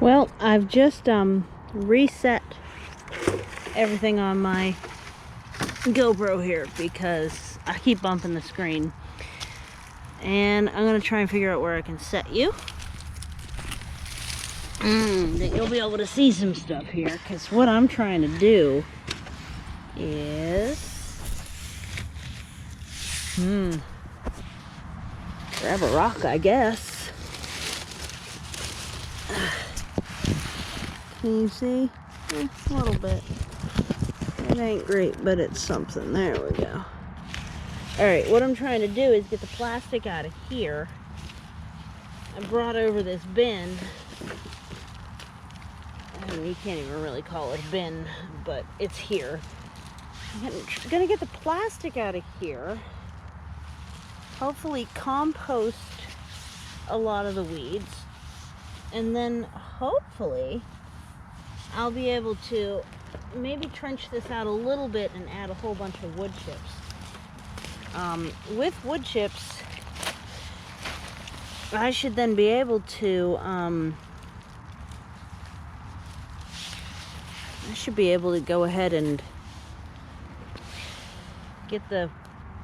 Well, I've just reset everything on my GoPro here because I keep bumping the screen. And I'm going to try and figure out where I can set you. That you'll be able to see some stuff here, because what I'm trying to do is grab a rock, I guess. Can you see? A little bit. It ain't great, but it's something. There we go. Alright, what I'm trying to do is get the plastic out of here. I brought over this bin. And you can't even really call it a bin, but it's here. I'm gonna get the plastic out of here. Hopefully compost a lot of the weeds. And then hopefully I'll be able to maybe trench this out a little bit and add a whole bunch of wood chips. With wood chips, I should then be able to go ahead and get the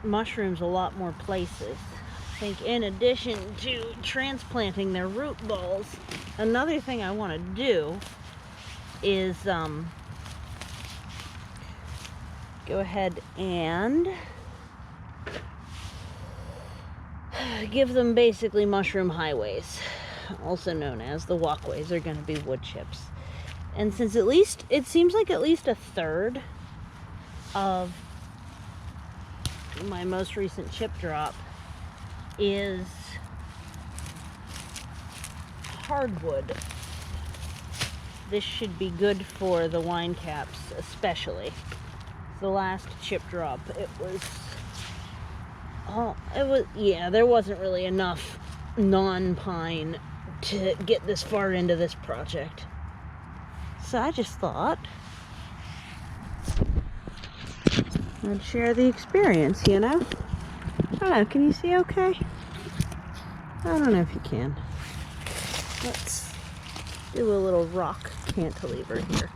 mushrooms a lot more places. I think in addition to transplanting their root balls, another thing I want to do is go ahead and give them basically mushroom highways, also known as the walkways are going to be wood chips. And since it seems like at least a third of my most recent chip drop is hardwood, this should be good for the wine caps especially. The last chip drop, there wasn't really enough non-pine to get this far into this project. So I just thought I'd share the experience, you know? I don't know, can you see okay? I don't know if you can. Let's do a little rock cantilever here.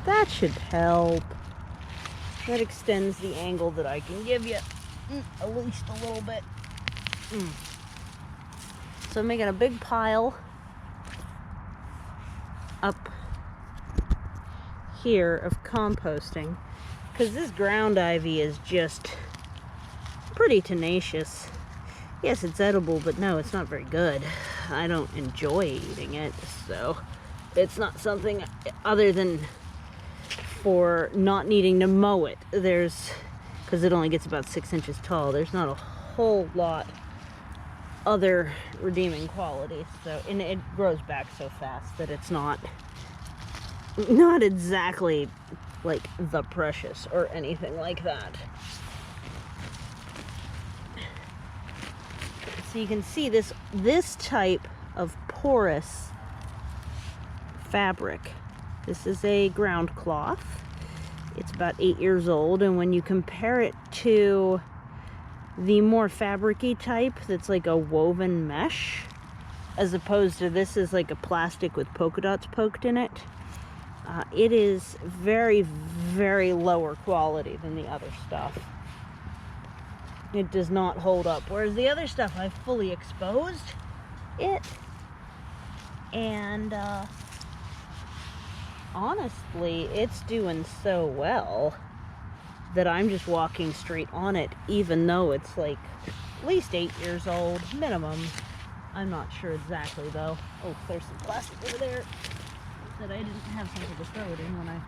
That should help. That extends the angle that I can give you at least a little bit. So I'm making a big pile up here of composting, because this ground ivy is just pretty tenacious. Yes, it's edible, but no, it's not very good. I don't enjoy eating it, so it's not something other than for not needing to mow it. Because it only gets about 6 inches tall, there's not a whole lot other redeeming qualities. So, and it grows back so fast that it's not exactly like the precious or anything like that. So you can see this type of porous fabric. This is a ground cloth. It's about 8 years old, and when you compare it to the more fabric-y type that's like a woven mesh, as opposed to this is like a plastic with polka dots poked in it, it is very, very lower quality than the other stuff. It does not hold up, whereas the other stuff I've fully exposed it, and honestly, it's doing so well that I'm just walking straight on it, even though it's like at least 8 years old, minimum. I'm not sure exactly though. Oh, there's some plastic over there that I didn't have something to throw it in when I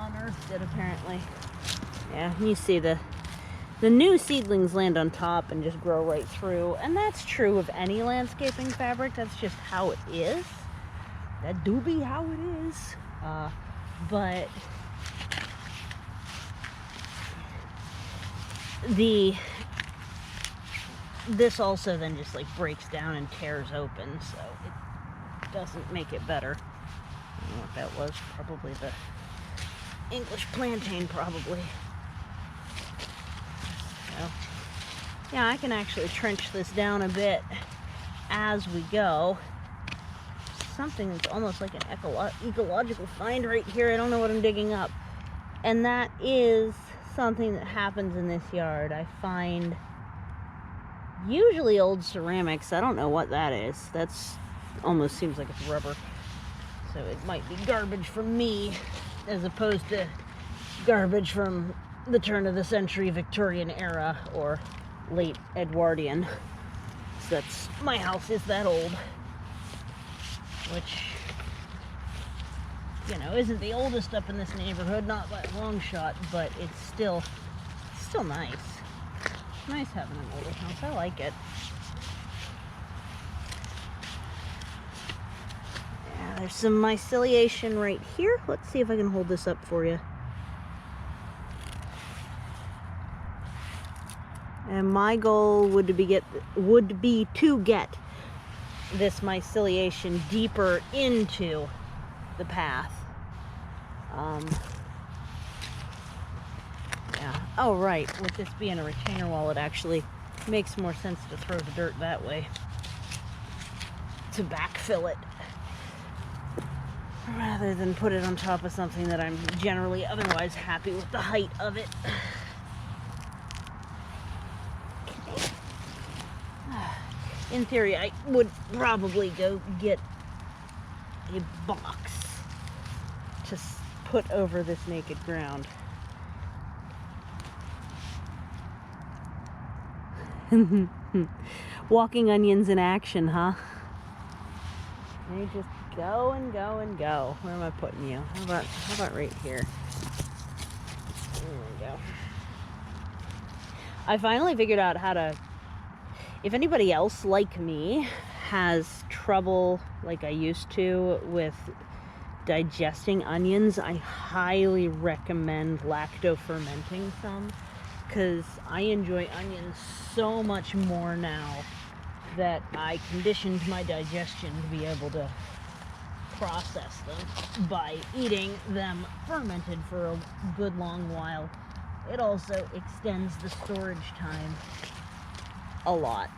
unearthed it, apparently. Yeah, you see the new seedlings land on top and just grow right through, and that's true of any landscaping fabric. That's just how it is. That do be how it is. But this also then just like breaks down and tears open, so it doesn't make it better. I don't know what that was. Probably the English plantain, probably. So, yeah, I can actually trench this down a bit as we go. something that's almost like an ecological find right here. I don't know what I'm digging up. And that is something that happens in this yard. I find usually old ceramics. I don't know what that is. That's almost seems like it's rubber. So it might be garbage from me as opposed to garbage from the turn of the century Victorian era or late Edwardian. So that's, my house is that old, which, you know, isn't the oldest up in this neighborhood, not by a long shot, but it's still nice. It's nice having an older house. I like it. Yeah, there's some myceliation right here. Let's see if I can hold this up for you. And my goal would be to get this myceliation deeper into the path. Yeah. Oh, right. With this being a retainer wall, it actually makes more sense to throw the dirt that way to backfill it rather than put it on top of something that I'm generally otherwise happy with the height of it. In theory, I would probably go get a box to put over this naked ground. Walking onions in action, huh? They just go and go and go. Where am I putting you? How about right here? There we go. I finally figured out how to, if anybody else like me has trouble like I used to with digesting onions, I highly recommend lacto-fermenting some, because I enjoy onions so much more now that I conditioned my digestion to be able to process them by eating them fermented for a good long while. It also extends the storage time a lot,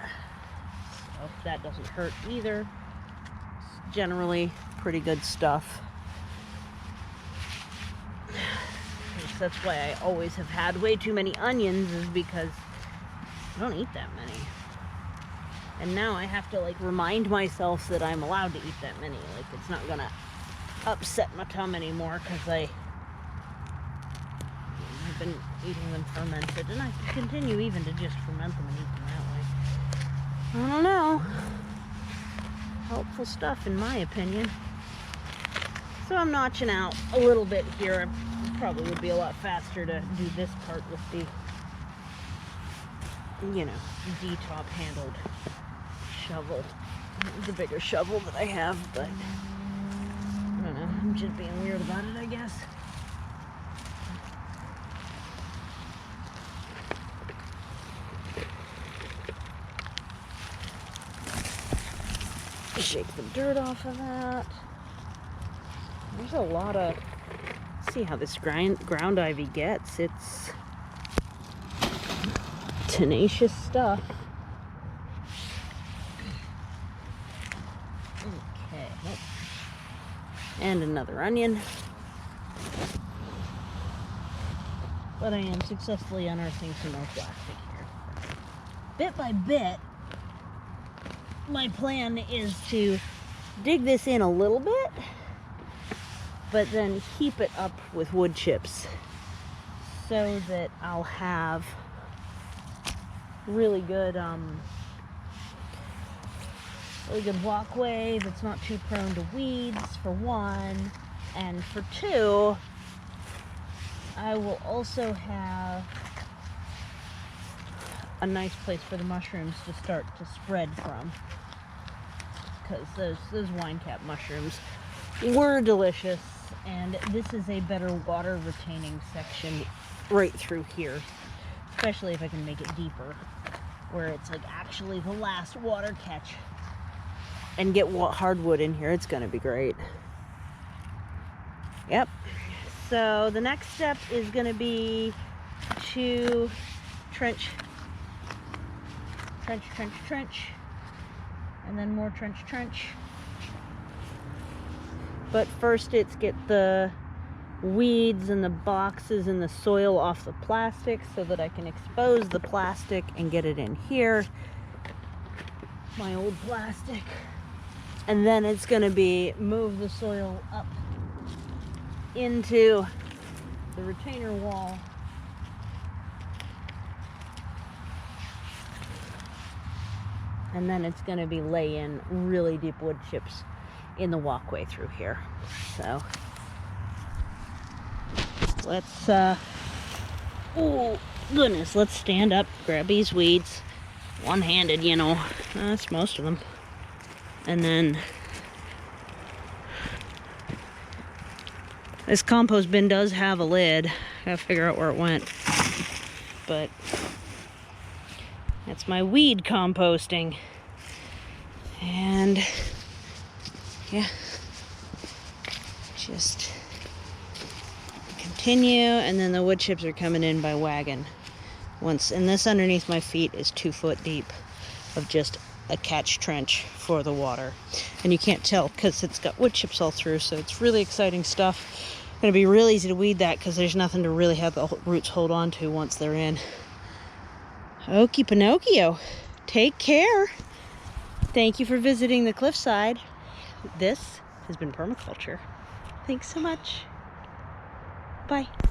so that doesn't hurt either. It's generally pretty good stuff. That's why I always have had way too many onions, is because I don't eat that many. And now I have to like remind myself that I'm allowed to eat that many. Like, it's not gonna upset my tum anymore because I've been eating them fermented, and I can continue even to just ferment them and eat them that way. I don't know. Helpful stuff in my opinion. So I'm notching out a little bit here. It probably would be a lot faster to do this part with the, you know, D-top handled shovel. The bigger shovel that I have, but I don't know. I'm just being weird about it, I guess. Shake the dirt off of that. There's a lot of, see how this ground ivy gets. It's tenacious stuff. Okay. And another onion. But I am successfully unearthing some more plastic here. Bit by bit, my plan is to dig this in a little bit, but then heap it up with wood chips so that I'll have really good walkway that's not too prone to weeds, for one, and for two, I will also have a nice place for the mushrooms to start to spread from, because those wine cap mushrooms were delicious, and this is a better water retaining section right through here, especially if I can make it deeper where it's like actually the last water catch, and get hardwood in here. It's gonna be great. Yep. So the next step is gonna be to trench, and then more trench, But first it's get the weeds and the boxes and the soil off the plastic so that I can expose the plastic and get it in here. My old plastic. And then it's going to be move the soil up into the retainer wall. And then it's going to be lay in really deep wood chips in the walkway through here. So let's, oh goodness, let's stand up, grab these weeds. One-handed, you know, that's most of them. And then this compost bin does have a lid. I gotta figure out where it went. But that's my weed composting. And yeah, just continue. And then the wood chips are coming in by wagon. And this underneath my feet is 2 foot deep of just a catch trench for the water. And you can't tell because it's got wood chips all through, so it's really exciting stuff. It's going to be real easy to weed that because there's nothing to really have the roots hold on to once they're in. Okie Pinocchio, take care. Thank you for visiting the cliffside. This has been Permaculture. Thanks so much. Bye.